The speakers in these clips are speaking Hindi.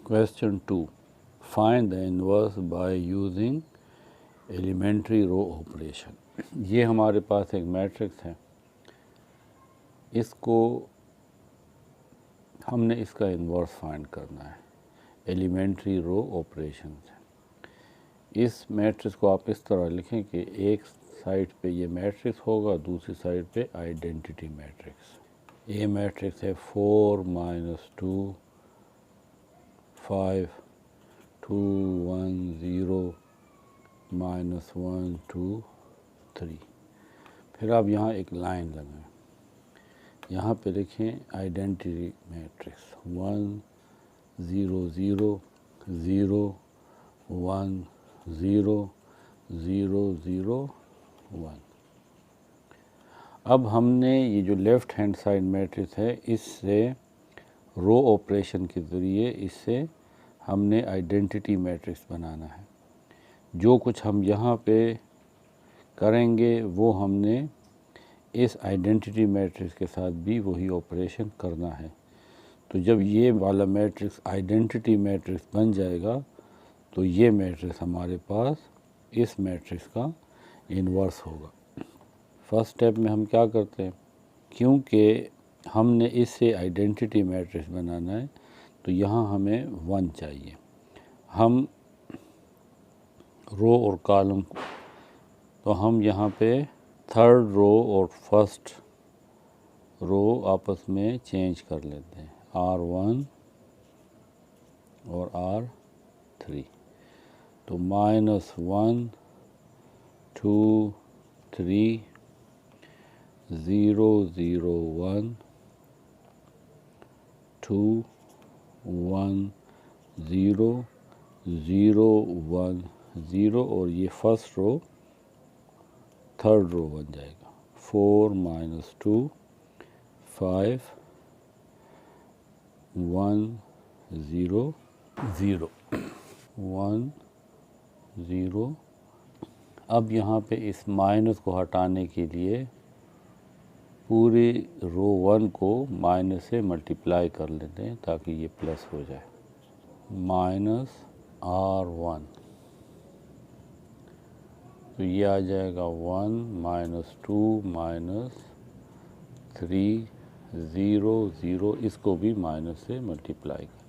Question 2. Find the inverse by using elementary row operation. ये हमारे पास एक मैट्रिक्स है, इसको हमने इसका इन्वर्स फाइंड करना है एलिमेंट्री रो ऑपरेशन से। इस मैट्रिक्स को आप इस तरह लिखें कि एक साइड पे ये मैट्रिक्स होगा, दूसरी साइड पे आइडेंटिटी मैट्रिक्स। ये मैट्रिक्स है 4 - 2 5 2 1 0 -1 2 3। फिर आप यहाँ एक लाइन लगाएं, यहाँ पे लिखें आइडेंटिटी मैट्रिक्स 1 0 0 0 1 0 0 0 1। अब हमने ये जो लेफ़्ट हैंड साइड मैट्रिक्स है, इससे रो ऑपरेशन के ज़रिए इससे हमने आइडेंटिटी मैट्रिक्स बनाना है। जो कुछ हम यहाँ पे करेंगे वो हमने इस आइडेंटिटी मैट्रिक्स के साथ भी वही ऑपरेशन करना है। तो जब ये वाला मैट्रिक्स आइडेंटिटी मैट्रिक्स बन जाएगा तो ये मैट्रिक्स हमारे पास इस मैट्रिक्स का इन्वर्स होगा। फर्स्ट स्टेप में हम क्या करते हैं, क्योंकि हमने इससे आइडेंटिटी मैट्रिक्स बनाना है तो यहाँ हमें 1 चाहिए। हम रो और कॉलम तो हम यहाँ पे थर्ड रो और फर्स्ट रो आपस में चेंज कर लेते हैं, R1 और R3। तो -1 2 3 0 0 1 2 1 0 0 1 0 और ये फर्स्ट रो थर्ड रो बन जाएगा। 4 - 2 5 1 0 0 1 0। अब यहाँ पे इस माइनस को हटाने के लिए पूरी रो 1 को माइनस से मल्टीप्लाई कर लेते हैं ताकि ये प्लस हो जाए। -R1 तो ये आ जाएगा 1 - 2 -3 0 0। इसको भी माइनस से मल्टीप्लाई कर,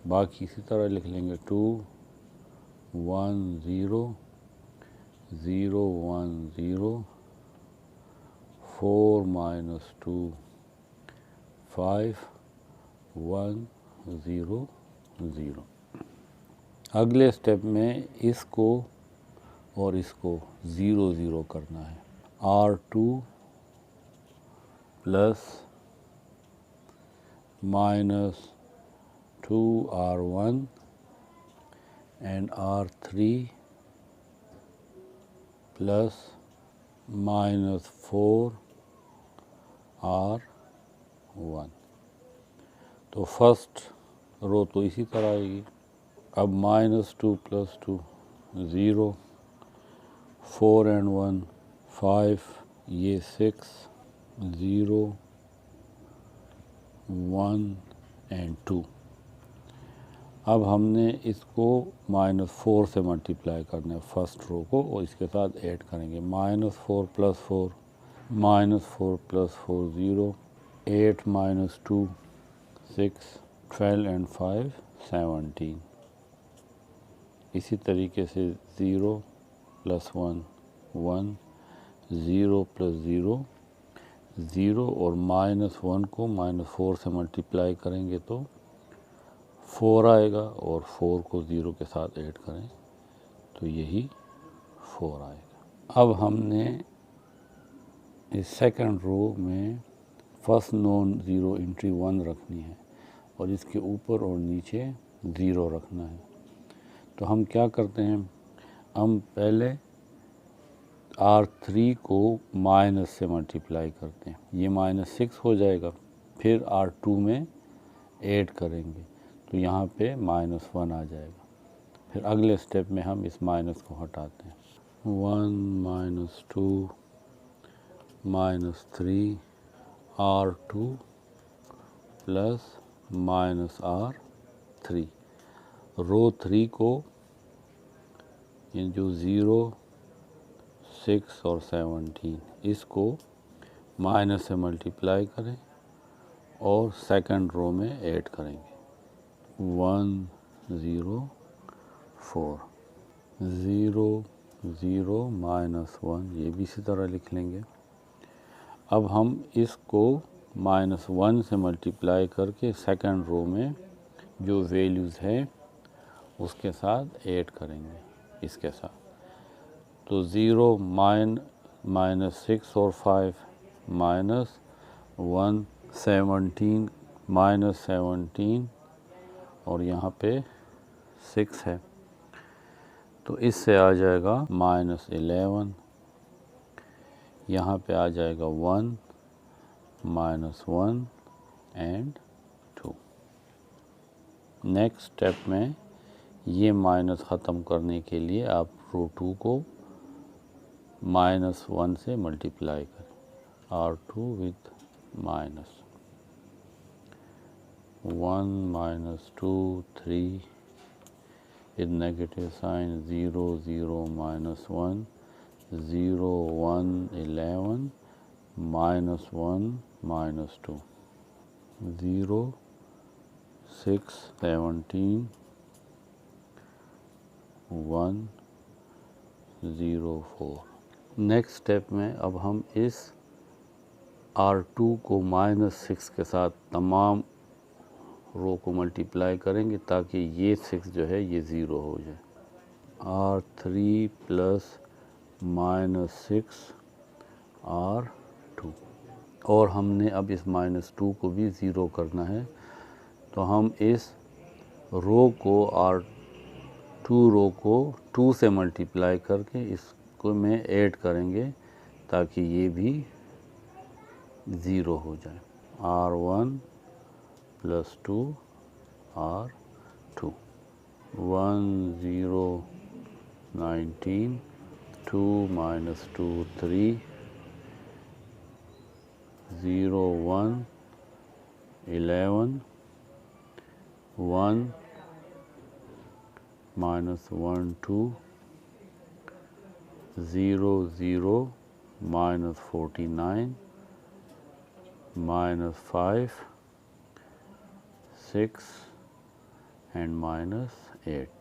बाकी इसी तरह लिख लेंगे 2 1 0 0 1 0 4 - 2 5 1 0 0। अगले स्टेप में इसको और इसको 0 0 करना है। R2 plus -2R1 and R3 plus -4R1। तो फर्स्ट रो तो इसी तरह आएगी। अब -2 + 2 0 4 and 1 5 ये 6 0 1 and 2। अब हमने इसको -4 से मल्टीप्लाई करना है फर्स्ट रो को और इसके साथ ऐड करेंगे। -4 + 4 -4 + 4 0 8 - 2 6 12 and 5 17। इसी तरीके से 0 + 1 1 0 + 0 0 और -1 को -4 से मल्टीप्लाई करेंगे तो 4 आएगा और 4 को 0 के साथ ऐड करें तो यही 4 आएगा। अब हमने इस सेकंड रो में फर्स्ट नॉन ज़ीरो एंट्री 1 रखनी है और इसके ऊपर और नीचे 0 रखना है। तो हम क्या करते हैं, हम पहले R3 को माइनस से मल्टीप्लाई करते हैं, ये -6 हो जाएगा। फिर R2 में ऐड करेंगे तो यहाँ पे -1 आ जाएगा। फिर अगले स्टेप में हम इस माइनस को हटाते हैं। 1 - 2 -3 R2 प्लस माइनस R3। रो 3 को ये जो 0, 6 और 17 इसको माइनस से मल्टीप्लाई करें और सेकंड रो में ऐड करेंगे। 1 0 4 0 0 माइनस 1 ये भी इसी तरह लिख लेंगे। अब हम इसको -1 से मल्टीप्लाई करके सेकंड रो में जो वैल्यूज़ हैं उसके साथ ऐड करेंगे इसके साथ। तो 0 माइनस 6 और 5 माइनस 1 17 माइनस 17 और यहाँ पे 6 है तो इससे आ जाएगा -11। यहाँ पे आ जाएगा 1 -1 एंड 2। नेक्स्ट स्टेप में ये माइनस ख़त्म करने के लिए आप रो 2 को -1 से मल्टीप्लाई करें। R2 with minus 1 -2 3 with negative sign 0 0 -1 0 1 11 -1 -2 0 6 17 1 0 4। Next step में अब हम इस R2 को -6 के साथ तमाम रो को मल्टीप्लाई करेंगे ताकि ये 6 जो है ये 0 हो जाए। R3 प्लस -6 R2 और हमने अब इस -2 को भी 0 करना है तो हम इस रो को R2 रो को 2 से मल्टीप्लाई करके इसको में ऐड करेंगे ताकि ये भी 0 हो जाए। R1 plus 2 R2 1 0 19 2 -2 3 0 1 11 1 -1 2 0 0 -49 -5 6 and -8।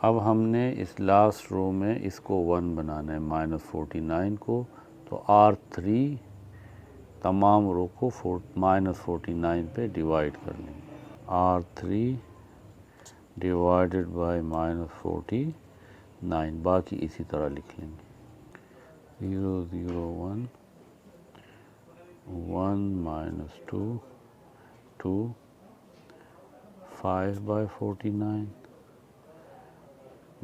अब हमने इस लास्ट रो में इसको 1 बनाना है -49 को तो R3 तमाम रो को -49 पे डिवाइड कर लेंगे। R3 डिवाइडेड बाय -49 बाकी इसी तरह लिख लेंगे। 0 0 1 1 -2 2 5/49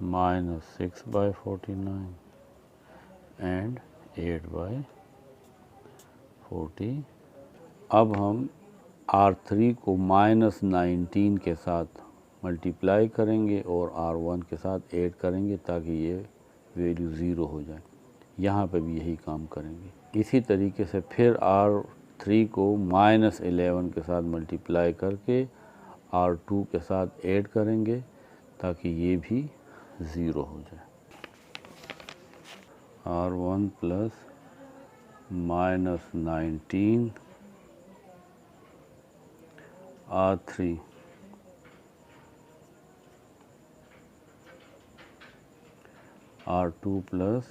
-6/49 एंड 8/40। अब हम R3 को -19 के साथ मल्टीप्लाई करेंगे और R1 के साथ ऐड करेंगे ताकि ये वैल्यू 0 हो जाए। यहाँ पे भी यही काम करेंगे। इसी तरीके से फिर R3 को -11 के साथ मल्टीप्लाई करके R2 के साथ ऐड करेंगे ताकि ये भी 0 हो जाए। R1 plus -19 R3 R2 plus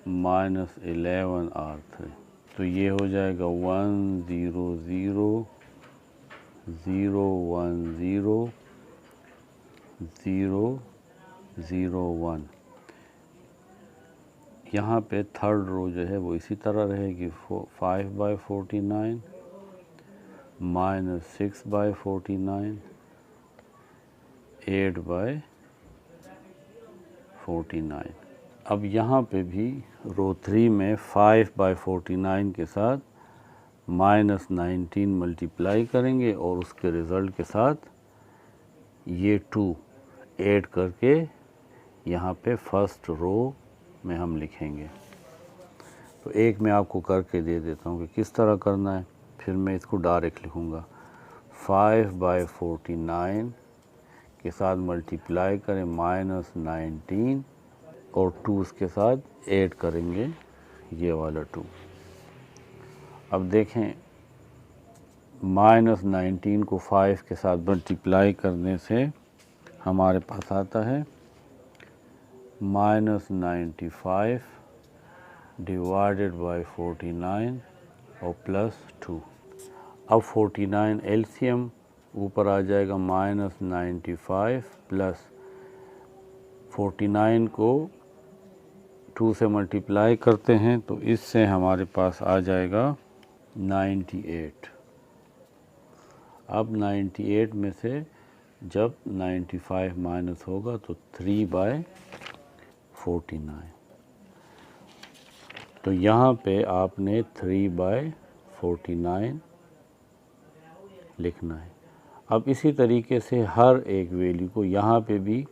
-11 R3 तो ये हो जाएगा 1 0 0 0 1 0 0 0 1। यहाँ पे थर्ड रो जो है वो इसी तरह रहेगी 5/49 -6/49 8/49। अब यहाँ पे भी रो 3 में 5/49 के साथ -19 मल्टीप्लाई करेंगे और उसके रिज़ल्ट के साथ ये 2 ऐड करके यहाँ पे फर्स्ट रो में हम लिखेंगे। तो एक मैं आपको करके दे देता हूँ कि किस तरह करना है, फिर मैं इसको डायरेक्ट लिखूँगा। 5/49 के साथ मल्टीप्लाई करें -19 और 2 के साथ ऐड करेंगे ये वाला 2। अब देखें -19 को 5 के साथ मल्टीप्लाई करने से हमारे पास आता है -95 डिवाइडेड बाय 49 और +2। अब 49 एलसीएम ऊपर आ जाएगा -95 प्लस 49 को 2 से मल्टीप्लाई करते हैं तो इससे हमारे पास आ जाएगा 98। अब 98 में से जब 95 माइनस होगा तो 3/49। तो यहाँ पे आपने 3/49 लिखना है। अब इसी तरीके से हर एक वैल्यू को यहाँ पे भी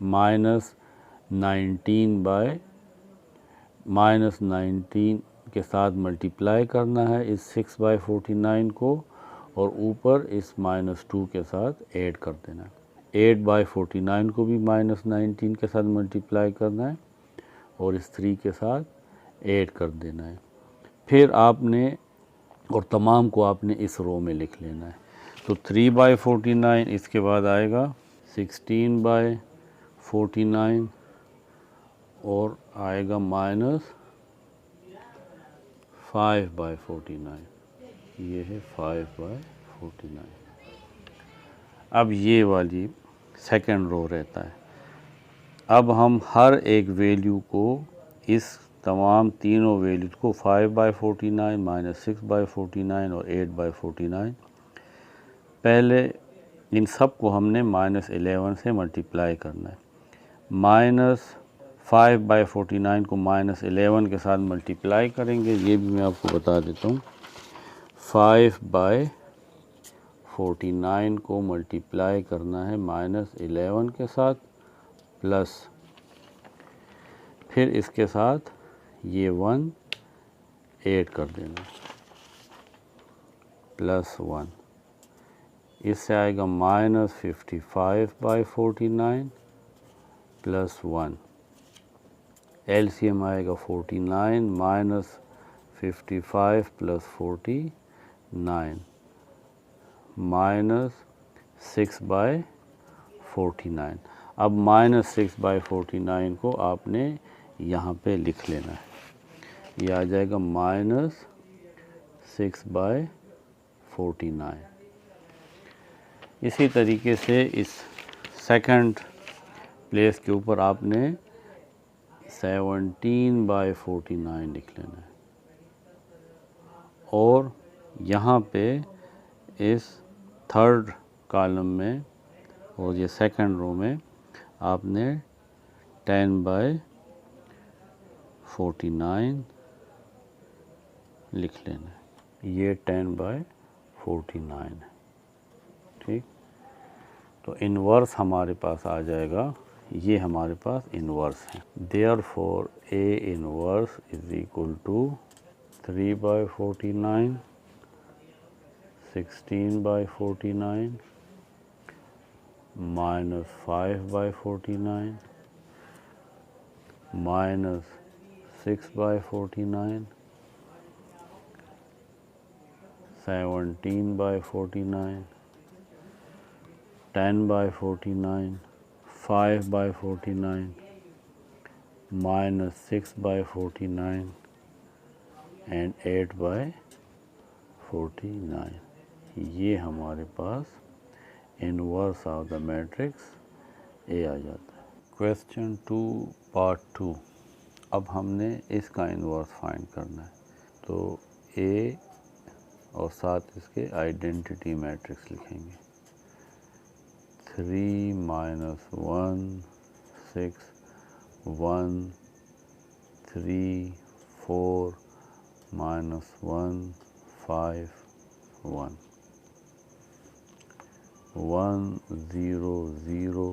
-19 के साथ मल्टीप्लाई करना है इस 6/49 को और ऊपर इस -2 के साथ ऐड कर देना है। 8/49 को भी -19 के साथ मल्टीप्लाई करना है और इस 3 के साथ ऐड कर देना है। फिर आपने और तमाम को आपने इस रो में लिख लेना है। तो 3/49 इसके बाद आएगा 16/49 और आएगा -5/49। ये है 5/49। अब ये वाली सेकंड रो रहता है। अब हम हर एक वैल्यू को इस तमाम तीनों वैल्यूज को 5/49 -6/49 और 8/49 पहले इन सब को हमने -11 से मल्टीप्लाई करना है। -5/49 को -11 के साथ मल्टीप्लाई करेंगे। ये भी मैं आपको बता देता हूँ। 5/49 को मल्टीप्लाई करना है -11 के साथ प्लस फिर इसके साथ ये 1 ऐड कर देना +1। इससे आएगा -55/49 +1। एलसीएम आएगा 49 -55 + 49 -6/49। अब -6/49 को आपने यहाँ पे लिख लेना है। ये आ जाएगा -6/49। इसी तरीके से इस सेकंड प्लेस के ऊपर आपने 17/49 लिख लेना है और यहाँ पे इस थर्ड कॉलम में और ये सेकंड रो में आपने 10/49 लिख लेना है। ये 10/49 है। ठीक, तो इन्वर्स हमारे पास आ जाएगा। ये हमारे पास इन्वर्स है। Therefore A inverse is equal to 3/49 16/49 -5/49 -6/49 17/49 10/49 5/49 -6/49 and 8/49। ये हमारे पास inverse of the matrix A आ जाता है। Question 2 part 2। अब हमने इसका इनवर्स फाइंड करना है। तो ए और साथ इसके आइडेंटिटी मैट्रिक्स लिखेंगे। 3 - 1 6 1 3 4 -1 5 1 1 0 0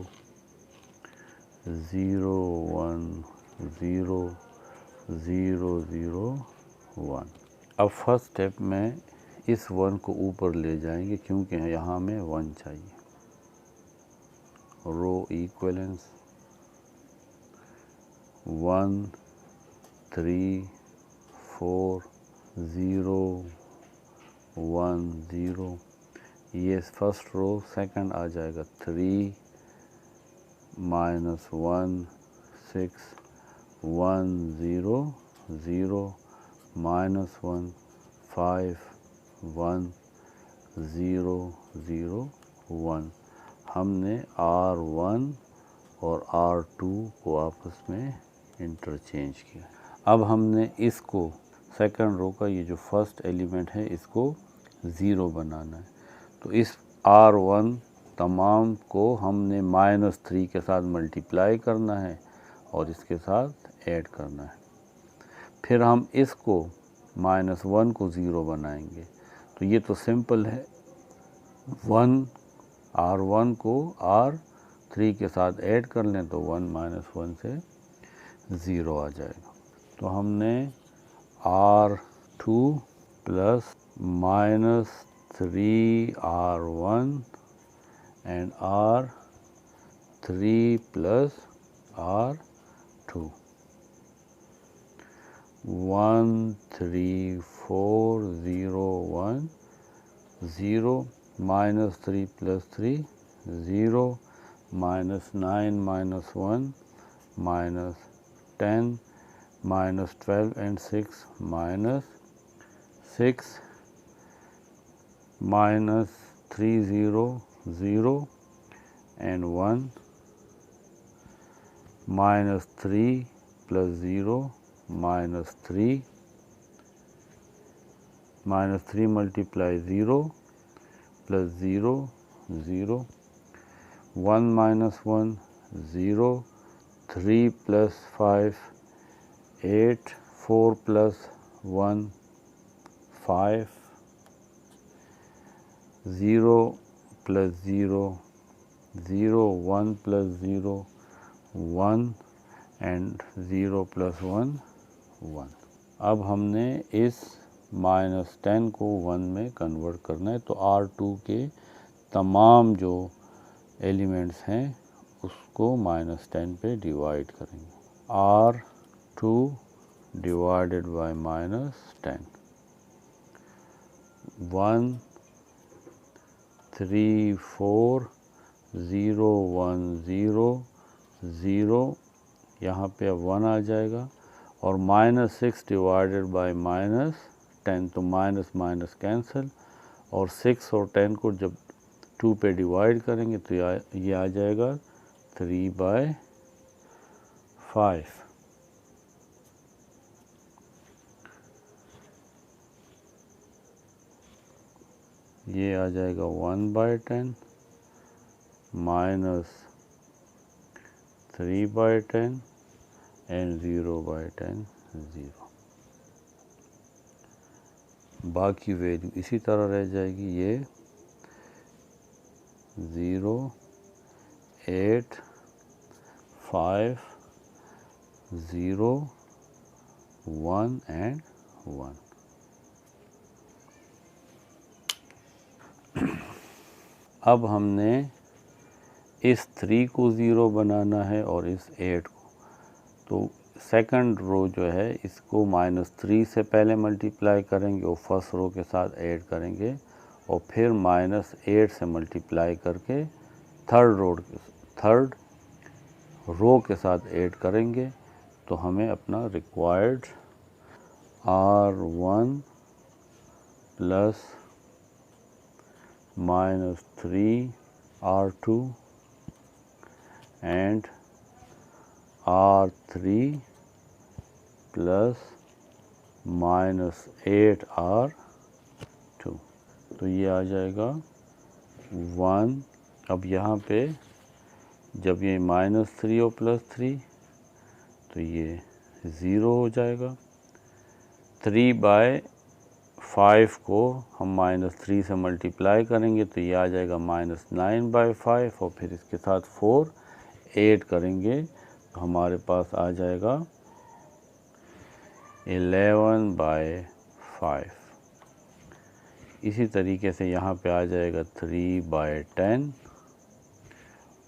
0 1 0 0 0 1। अब फर्स्ट स्टेप में इस 1 को ऊपर ले जाएंगे क्योंकि यहाँ हमें 1 चाहिए। रो इक्वलेंस 1 3 4 0 1 0। ये फर्स्ट रो, सेकंड आ जाएगा 3 -1 6 1 0 0 -1 5 1 0 0 1। हमने R1 और R2 को आपस में इंटरचेंज किया। अब हमने इसको सेकंड रो का ये जो फर्स्ट एलिमेंट है इसको 0 बनाना है। तो इस R1 तमाम को हमने -3 के साथ मल्टीप्लाई करना है और इसके साथ ऐड करना है। फिर हम इसको -1 को 0 बनाएंगे। तो ये तो सिंपल है, R1 को R3 के साथ ऐड कर लें तो 1 -1 से 0 आ जाएगा। तो हमने R2 plus -3R1 and R3 plus R2 1 3 4 0 1 0 -3 plus 3 0 -9 -1 -10 -12 and 6 -6 -3 0 0 and 1 -3 plus 0 -3 -3 multiply 0 plus 0 0 1 -1 0 3 plus 5 8 4 plus 1 5 0 plus 0 0 1 plus 0 1 and 0 plus 1 1। अब हमने इस -10 को 1 में कन्वर्ट करना है। तो R2 के तमाम जो एलिमेंट्स हैं उसको -10 पे डिवाइड करेंगे। R2 डिवाइडेड बाय -10 1 3 4 0 1 0 0 यहाँ पे अब 1 आ जाएगा और -6 डिवाइडेड बाय -10 तो माइनस माइनस कैंसिल और 6 और 10 को जब 2 पे डिवाइड करेंगे तो ये आ जाएगा 3/5। ये आ जाएगा 1/10 माइनस 3/10 एंड 0/10 0। बाकी वैल्यू इसी तरह रह जाएगी। ये 0 8 5 0 1 एंड 1। अब हमने इस 3 को 0 बनाना है और इस 8 को। तो सेकंड रो जो है इसको -3 से पहले मल्टीप्लाई करेंगे और फर्स्ट रो के साथ ऐड करेंगे और फिर -8 से मल्टीप्लाई करके थर्ड रो के साथ ऐड करेंगे। तो हमें अपना required R1 plus -3 R2 and R3 plus -8 R2। तो ये आ जाएगा 1। अब यहाँ पे जब ये -3 और +3 तो ये 0 हो जाएगा। 3/5 को हम -3 से मल्टीप्लाई करेंगे तो ये आ जाएगा -9/5 और फिर इसके साथ 4 ऐड करेंगे तो हमारे पास आ जाएगा 11/5। इसी तरीके से यहाँ पे आ जाएगा 3/10,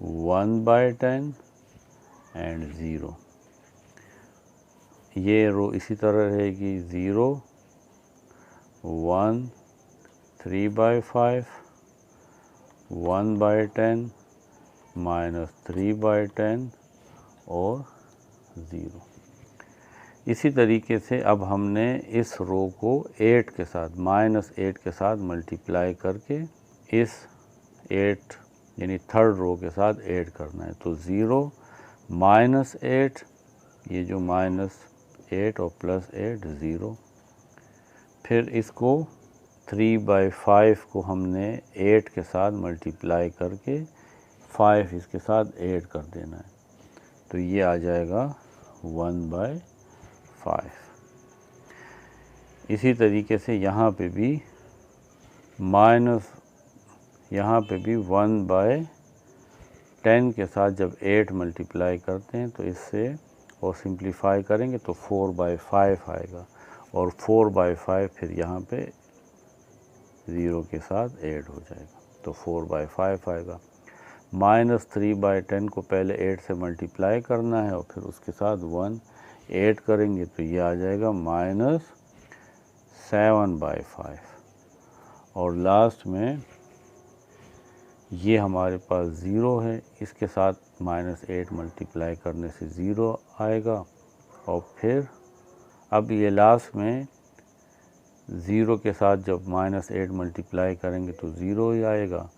1/10 एंड 0। ये रो इसी तरह रहेगी 0, 1, 3/5, 1/10 माइनस 3/10 और 0। इसी तरीके से अब हमने इस रो को 8 के साथ -8 के साथ मल्टीप्लाई करके इस 8 यानी थर्ड रो के साथ ऐड करना है। तो 0 -8, ये जो -8 और +8 0। फिर इसको 3/5 को हमने 8 के साथ मल्टीप्लाई करके 5 इसके साथ ऐड कर देना है। तो ये आ जाएगा 1/5। इसी तरीके से यहाँ पे भी यहाँ पे भी 1/10 के साथ जब 8 मल्टीप्लाई करते हैं तो इससे और सिंप्लीफाई करेंगे तो 4/5 आएगा और 4/5 फिर यहाँ पे 0 के साथ ऐड हो जाएगा तो 4/5 आएगा। -3/10 को पहले 8 से मल्टीप्लाई करना है और फिर उसके साथ 1 ऐड करेंगे तो ये आ जाएगा -7/5 और लास्ट में ये हमारे पास 0 है, इसके साथ -8 मल्टीप्लाई करने से 0 आएगा और फिर अब ये लास्ट में 0 के साथ जब -8 मल्टीप्लाई करेंगे तो 0 ही आएगा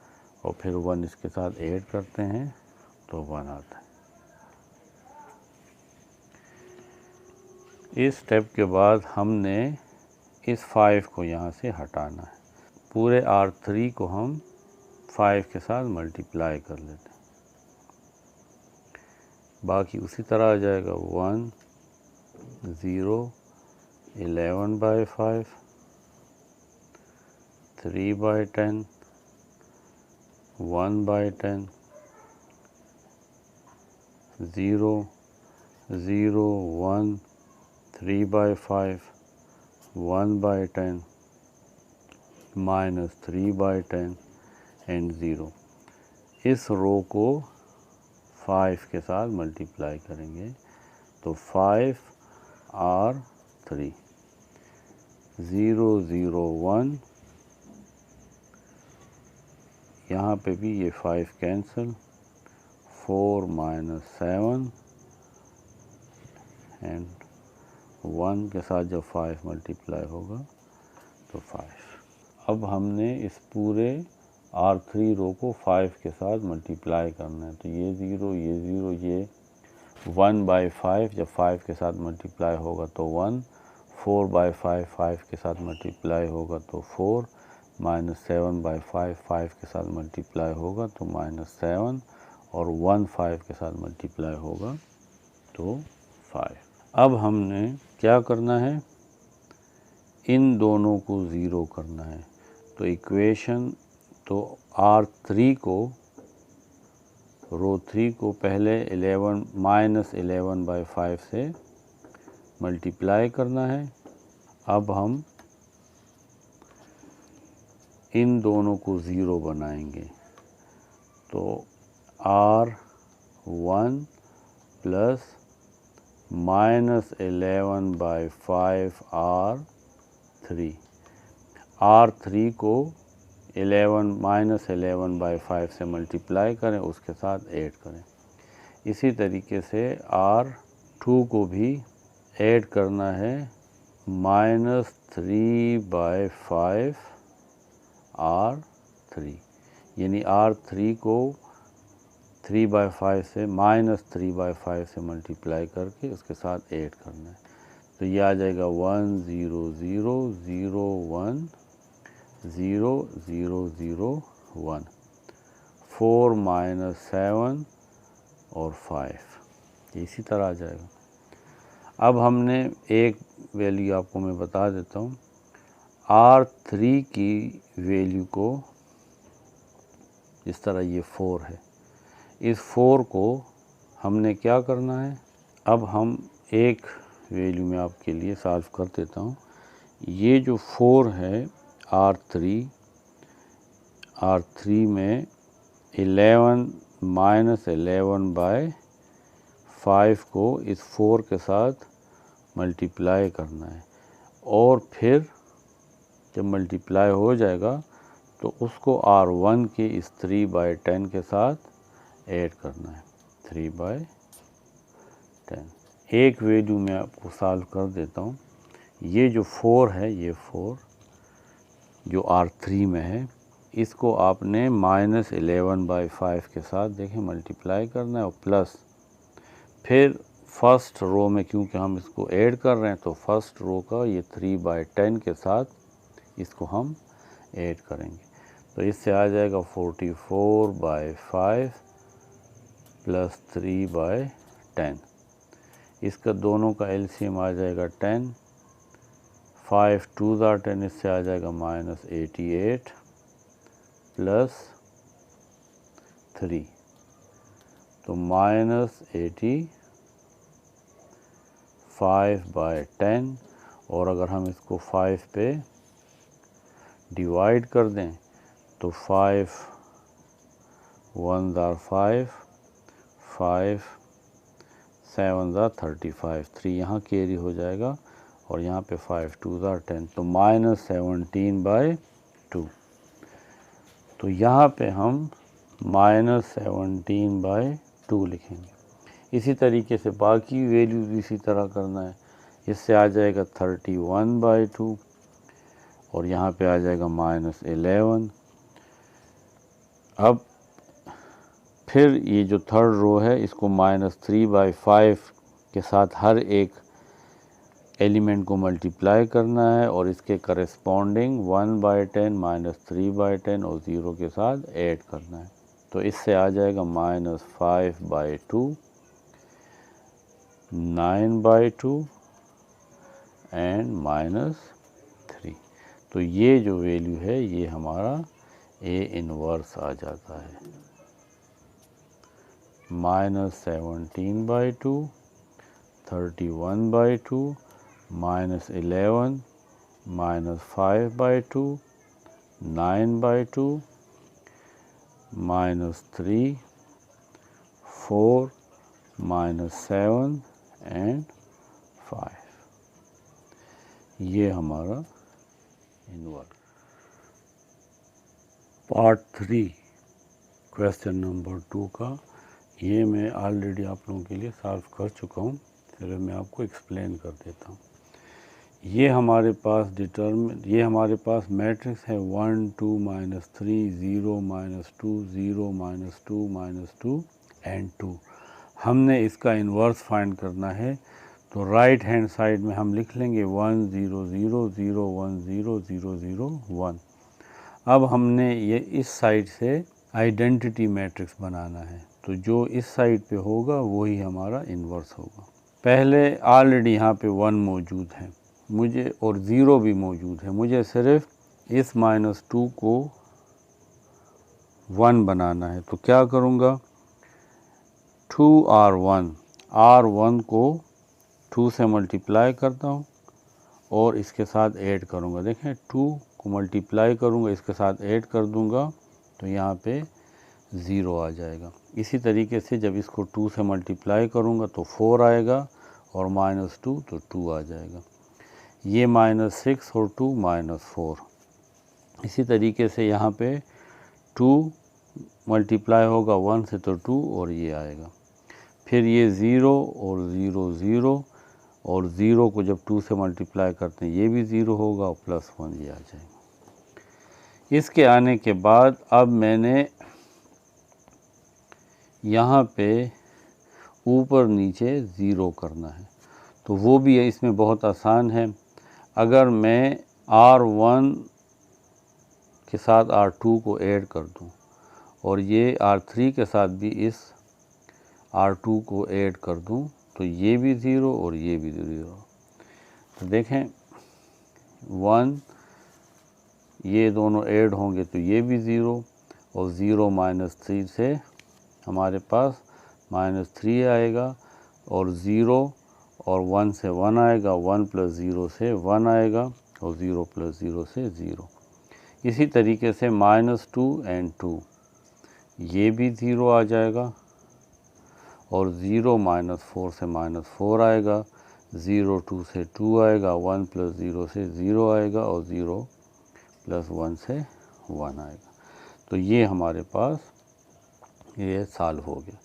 और फिर 1 इसके साथ ऐड करते हैं तो 1 आता है। इस स्टेप के बाद हमने इस 5 को यहाँ से हटाना है। पूरे R3 को हम 5 के साथ मल्टीप्लाई कर लेते हैं, बाकी उसी तरह आ जाएगा 1, 0, 11/5, 3/10, 1/10, 0, 0, 1, 3/5, 1/10 माइनस 3/10 एंड 0। इस रो को 5 के साथ मल्टीप्लाई करेंगे तो 5R3, 0, 0, 1, यहाँ पे भी ये 5 कैंसिल, 4 - 7 एंड 1 के साथ जब 5 मल्टीप्लाई होगा तो 5। अब हमने इस पूरे R3 रो को 5 के साथ मल्टीप्लाई करना है तो ये 0, ये 0, ये 1/5 जब 5 के साथ मल्टीप्लाई होगा तो 1, 4/5 5 के साथ मल्टीप्लाई होगा तो 4, -7/5 5 के साथ मल्टीप्लाई होगा तो -7 और 1 5 के साथ मल्टीप्लाई होगा तो 5। अब हमने क्या करना है, इन दोनों को 0 करना है। तो इक्वेशन तो R3 को रो 3 को पहले 11/5 से मल्टीप्लाई करना है। अब हम इन दोनों को 0 बनाएंगे तो R1 प्लस -11/5 R3। R3 को 11/5 से मल्टीप्लाई करें, उसके साथ ऐड करें। इसी तरीके से R2 को भी ऐड करना है -3/5 R3, यानी R3 को 3/5 से -3/5 से मल्टीप्लाई करके उसके साथ ऐड करना है। तो ये आ जाएगा 1, 0, 0, 0, 1, 0, 0, 0, 1, 4 - 7 और 5, इसी तरह आ जाएगा। अब हमने एक वैल्यू आपको मैं बता देता हूँ, R3 की वैल्यू को इस तरह, ये 4 है, इस 4 को हमने क्या करना है, अब हम एक वैल्यू में आपके लिए सॉल्व कर देता हूँ। ये जो 4 है R3 में 11 माइनस 11/5 को इस 4 के साथ मल्टीप्लाई करना है और फिर जब मल्टीप्लाई हो जाएगा तो उसको R1 के इस 3/10 के साथ ऐड करना है। 3/10 एक वैल्यू मैं आपको सॉल्व कर देता हूँ। ये जो 4 है, ये 4 जो R3 में है, इसको आपने माइनस 11/5 के साथ देखें मल्टीप्लाई करना है और प्लस फिर फर्स्ट रो में क्योंकि हम इसको ऐड कर रहे हैं तो फर्स्ट रो का ये 3/10 के साथ इसको हम ऐड करेंगे। तो इससे आ जाएगा 44/5 प्लस 3/10। इसका दोनों का एलसीएम आ जाएगा 10। 5 2 10, इससे आ जाएगा -88 प्लस 3 तो -85/10। और अगर हम इसको 5 पे डिवाइड कर दें तो 5 1 are 5, 5 7 are 35, 3 यहाँ कैरी हो जाएगा और यहाँ पे 5 2 are 10 तो -17/2। तो यहाँ पे हम -17/2 लिखेंगे। इसी तरीके से बाकी वैल्यू भी इसी तरह करना है। इससे आ जाएगा 31/2 और यहाँ पे आ जाएगा -11। अब फिर ये जो थर्ड रो है इसको -3/5 के साथ हर एक एलिमेंट को मल्टीप्लाई करना है और इसके करस्पॉन्डिंग 1/10 -3/10 और 0 के साथ ऐड करना है। तो इससे आ जाएगा -5/2, 9/2 एंड -3। तो ये जो वैल्यू है ये हमारा A इनवर्स आ जाता है। -17/2, 31/2, -11, -5/2, 9/2, -3, 4, -7 एंड 5। ये हमारा इनवर्स। पार्ट 3 क्वेश्चन नंबर 2 का ये मैं ऑलरेडी आप लोगों के लिए सॉल्व कर चुका हूँ, फिर मैं आपको एक्सप्लेन कर देता हूँ। ये हमारे पास मैट्रिक्स है 1 2 -3 0 -2 0 -2 -2 एंड 2। हमने इसका इन्वर्स फाइंड करना है तो राइट हैंड साइड में हम लिख लेंगे 1 0 0 0 1 0 0 0 1। अब हमने ये इस साइड से आइडेंटिटी मैट्रिक्स बनाना है तो जो इस साइड पे होगा वही हमारा इन्वर्स होगा। पहले ऑलरेडी यहाँ पे 1 मौजूद है मुझे और 0 भी मौजूद है, मुझे सिर्फ इस -2 को 1 बनाना है। तो क्या करूँगा, 2R1 को 2 से मल्टीप्लाई करता हूँ और इसके साथ ऐड करूँगा। देखें 2 को मल्टीप्लाई करूँगा, इसके साथ ऐड कर दूँगा तो यहाँ पे 0 आ जाएगा। इसी तरीके से जब इसको 2 से मल्टीप्लाई करूँगा तो 4 आएगा और -2 तो 2 आ जाएगा। ये -6 और 2 -4। इसी तरीके से यहाँ पे 2 मल्टीप्लाई होगा 1 से तो 2 और ये आएगा। फिर ये 0 और 0 0 और 0 को जब 2 से मल्टीप्लाई करते हैं ये भी 0 होगा और +1 ये आ जाएगा। इसके आने के बाद अब मैंने यहाँ पे ऊपर नीचे 0 करना है तो वो भी इसमें बहुत आसान है। अगर मैं R1 के साथ R2 को ऐड कर दूँ और ये R3 के साथ भी इस R2 को ऐड कर दूँ तो ये भी 0 और ये भी 0। तो देखें 1 ये दोनों ऐड होंगे तो ये भी 0 और 0 -3 से हमारे पास -3 आएगा और 0 और 1 से 1 आएगा, 1 + 0 से 1 आएगा और 0 + 0 से 0। इसी तरीके से -2 and 2 ये भी 0 आ जाएगा और 0 -4 से -4 आएगा, 0 2 से 2 आएगा, 1 + 0 से 0 आएगा और 0 + 1 से 1 आएगा। तो ये हमारे पास ये सॉल्व हो गया।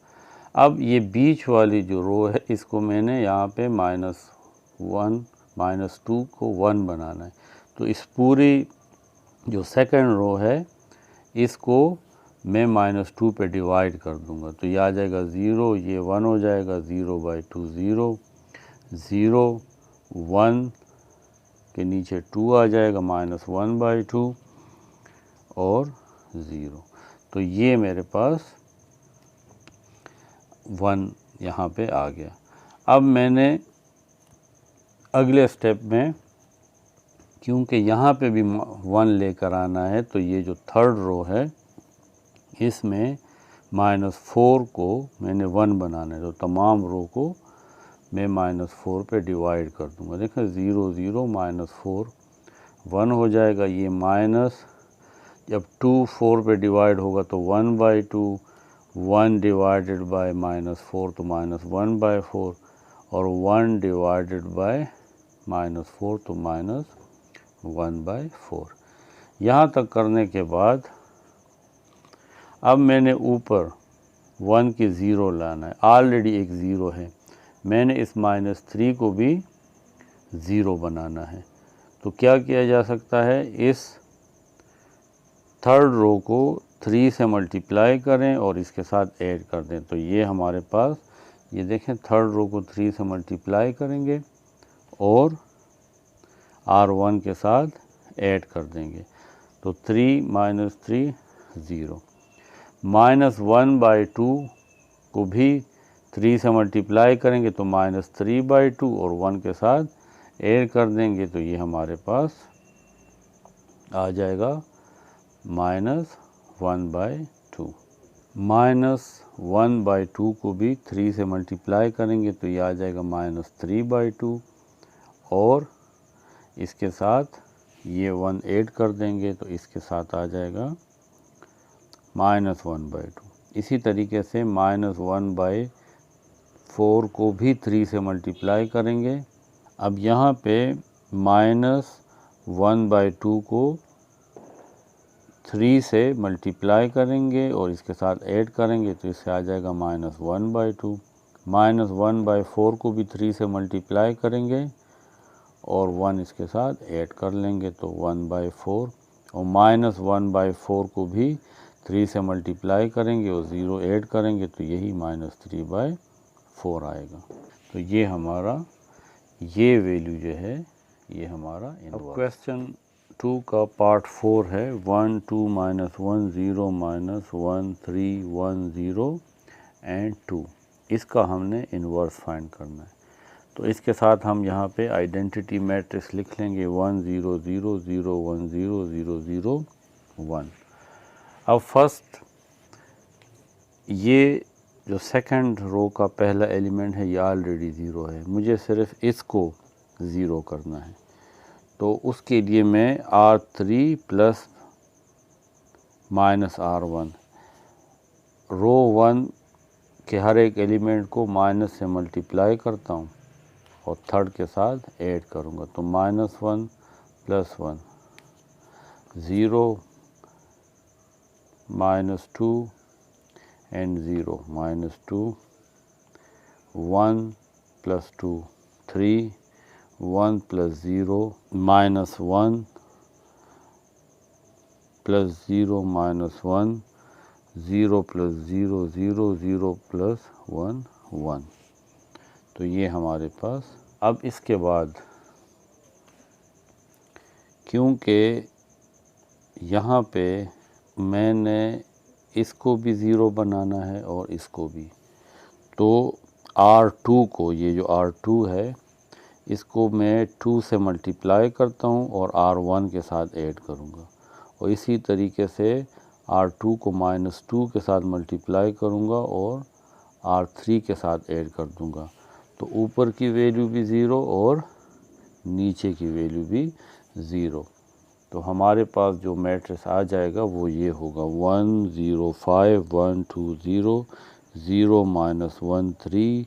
अब ये बीच वाली जो रो है इसको मैंने यहाँ पे -1 -2 को 1 बनाना है। तो इस पूरी जो सेकंड रो है इसको मैं -2 पे डिवाइड कर दूंगा, तो ये आ जाएगा 0, ये 1 हो जाएगा, 0/2 0, 0 1 के नीचे 2 आ जाएगा, -1/2 और 0। तो ये मेरे पास 1 यहाँ पे आ गया। अब मैंने अगले स्टेप में क्योंकि यहाँ पे भी 1 लेकर आना है, तो ये जो थर्ड रो है इसमें -4 को मैंने 1 बनाना है, तो तमाम रो को मैं -4 पे डिवाइड कर दूंगा। देखें 0 0 -4 1 हो जाएगा, ये माइनस जब 2 4 पे डिवाइड होगा तो 1/2, 1 डिवाइडेड बाय -4 तो -1/4 और 1 डिवाइडेड बाय -4 तो -1/4। यहाँ तक करने के बाद अब मैंने ऊपर 1 की 0 लाना है, ऑलरेडी एक 0 है, मैंने इस -3 को भी 0 बनाना है। तो क्या किया जा सकता है, इस थर्ड रो को 3 से मल्टीप्लाई करें और इसके साथ ऐड कर दें। तो ये हमारे पास, ये देखें थर्ड रो को 3 से मल्टीप्लाई करेंगे और R1 के साथ ऐड कर देंगे। तो 3 - 3 0, -1/2 को भी 3 से मल्टीप्लाई करेंगे तो -3/2 और 1 के साथ ऐड कर देंगे, तो ये हमारे पास आ जाएगा -1/2। -1/2 को भी 3 से मल्टीप्लाई करेंगे तो ये आ जाएगा -3/2 और इसके साथ ये 1 ऐड कर देंगे तो इसके साथ आ जाएगा -1/2। इसी तरीके से -1/4 को भी 3 से मल्टीप्लाई करेंगे। अब यहाँ पे -1/2 को 3 से मल्टीप्लाई करेंगे और इसके साथ ऐड करेंगे तो इससे आ जाएगा -1/2। -1/4 को भी 3 से मल्टीप्लाई करेंगे और 1 इसके साथ ऐड कर लेंगे तो 1/4 और -1/4 को भी 3 से मल्टीप्लाई करेंगे और 0 ऐड करेंगे तो यही -3/4 आएगा। तो ये हमारा ये वैल्यू जो है ये हमारा। अब क्वेश्चन 2 का पार्ट 4 है 1 2 -1 0 -1 3 1 0 एंड 2। इसका हमने इन्वर्स फाइंड करना है। तो इसके साथ हम यहाँ पे आइडेंटिटी मैट्रिक्स लिख लेंगे 1 0 0 0 1 0 0 0 1। अब फर्स्ट ये जो सेकंड रो का पहला एलिमेंट है ये ऑलरेडी 0 है, मुझे सिर्फ इसको 0 करना है। तो उसके लिए मैं R3 प्लस -R1 रो 1 के हर एक एलिमेंट को माइनस से मल्टीप्लाई करता हूँ और थर्ड के साथ ऐड करूँगा। तो -1 + 1 0 -2 and 0 -2 1 + 2 3 1 + 0 -1 + 0 -1 0 + 0 0 0 + 1 1। तो ये हमारे पास। अब इसके बाद क्योंकि यहाँ पे मैंने इसको भी 0 बनाना है और इसको भी, तो R2 को, ये जो R2 है इसको मैं 2 से मल्टीप्लाई करता हूँ और R1 के साथ ऐड करूँगा और इसी तरीके से R2 को -2 के साथ मल्टीप्लाई करूँगा और R3 के साथ ऐड कर दूँगा। तो ऊपर की वैल्यू भी 0 और नीचे की वैल्यू भी 0। तो हमारे पास जो मैट्रिक्स आ जाएगा वो ये होगा 1 0 5 1 2 0 0 minus 1 3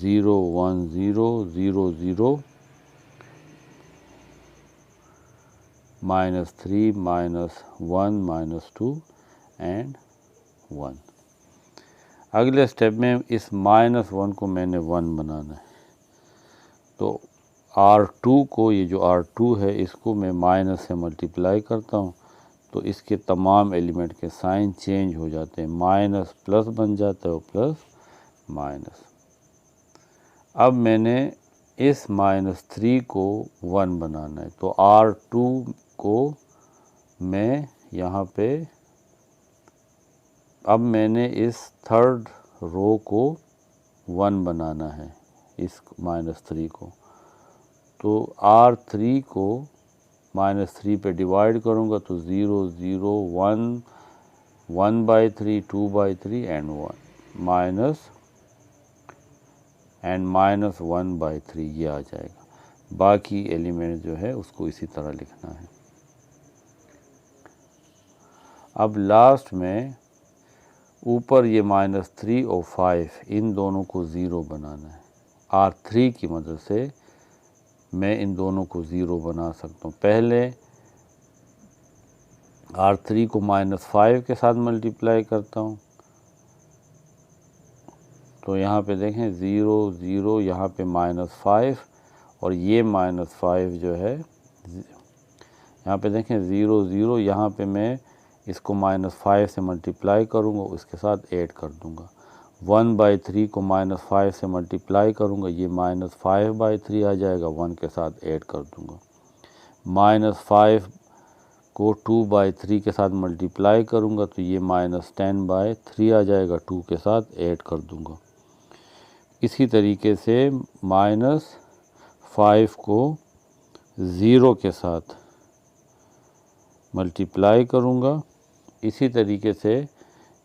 0 1 0 0 0 minus 3 minus 1 minus 2 and 1। अगले स्टेप में इस -1 को मैंने 1 बनाना है, तो R2 को, ये जो R2 है इसको मैं माइनस से मल्टीप्लाई करता हूँ तो इसके तमाम एलिमेंट के साइन चेंज हो जाते हैं, माइनस प्लस बन जाता है और प्लस माइनस। अब मैंने इस -3 को 1 बनाना है, तो R2 को मैं यहाँ पे, अब मैंने इस थर्ड रो को 1 बनाना है, इस -3 को, तो R3 को -3 पे डिवाइड करूँगा तो 0 0 1 1/3 2/3 एंड 1 माइनस एंड माइनस 1/3 ये आ जाएगा। बाकी एलिमेंट जो है उसको इसी तरह लिखना है। अब लास्ट में ऊपर ये -3 और 5 इन दोनों को 0 बनाना है। R3 की मदद से मैं इन दोनों को 0 बना सकता हूँ। पहले R3 को -5 के साथ मल्टीप्लाई करता हूँ, तो यहाँ पे देखें 0 0 यहाँ पे -5 और ये -5 जो है, यहाँ पे देखें 0 0 यहाँ पे मैं इसको -5 से मल्टीप्लाई करूँगा, उसके साथ ऐड कर दूँगा। 1/3 को -5 से मल्टीप्लाई करूँगा, ये -5/3 आ जाएगा, 1 के साथ ऐड कर दूँगा। -5 को 2/3 के साथ मल्टीप्लाई करूँगा तो ये -10/3 आ जाएगा, 2 के साथ ऐड कर दूँगा। इसी तरीके से -5 को 0 के साथ मल्टीप्लाई करूँगा। इसी तरीके से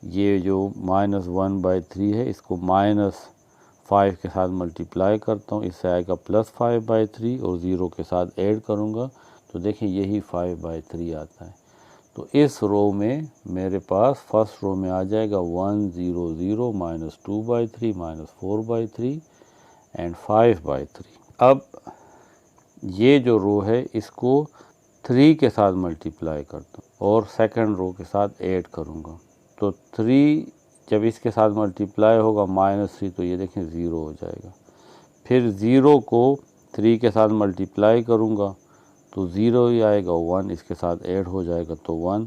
ये जो -1/3 है इसको -5 के साथ मल्टीप्लाई करता हूँ, इससे आएगा +5/3 और 0 के साथ ऐड करूँगा तो देखें यही 5/3 आता है। तो इस रो में मेरे पास फर्स्ट रो में आ जाएगा 1 0 0 -2/3 -4/3 एंड 5/3। अब ये जो रो है इसको 3 के साथ मल्टीप्लाई करता हूँ और सेकंड रो के साथ ऐड करूँगा, तो 3 जब इसके साथ मल्टीप्लाई होगा -3 तो ये देखें 0 हो जाएगा। फिर 0 को 3 के साथ मल्टीप्लाई करूँगा तो 0 ही आएगा, 1 इसके साथ ऐड हो जाएगा तो 1।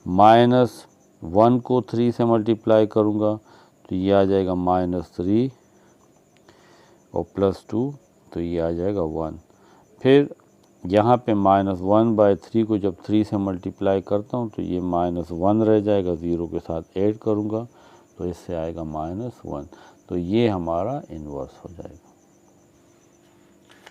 -1 को 3 से मल्टीप्लाई करूँगा तो ये आ जाएगा -3 और +2 तो ये आ जाएगा 1। फिर यहाँ पे -1/3 को जब 3 से मल्टीप्लाई करता हूँ तो ये -1 रह जाएगा, 0 के साथ ऐड करूँगा तो इससे आएगा -1। तो ये हमारा इन्वर्स हो जाएगा।